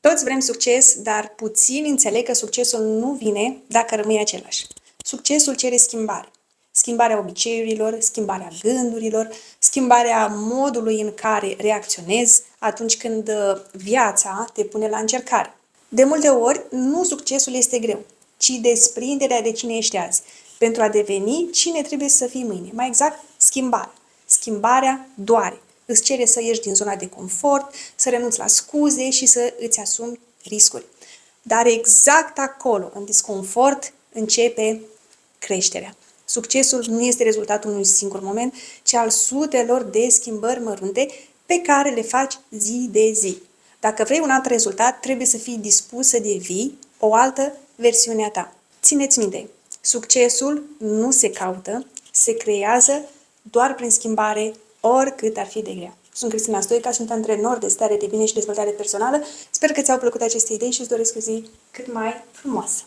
Toți vrem succes, dar puțini înțeleg că succesul nu vine dacă rămâi același. Succesul cere schimbare. Schimbarea obiceiurilor, schimbarea gândurilor, schimbarea modului în care reacționezi atunci când viața te pune la încercare. De multe ori, nu succesul este greu, ci desprinderea de cine ești azi, pentru a deveni cine trebuie să fii mâine. Mai exact, schimbarea. Schimbarea doare. Îți cere să ieși din zona de confort, să renunți la scuze și să îți asumi riscuri. Dar exact acolo, în disconfort, începe creșterea. Succesul nu este rezultatul unui singur moment, ci al sutelor de schimbări mărunte pe care le faci zi de zi. Dacă vrei un alt rezultat, trebuie să fii dispus să devii o altă versiune a ta. Țineți minte, succesul nu se caută, se creează doar prin schimbare, oricât ar fi de grea. Sunt Cristina Stoica, sunt antrenor de stare de bine și dezvoltare personală. Sper că ți-au plăcut aceste idei și îți doresc o zi cât mai frumoasă.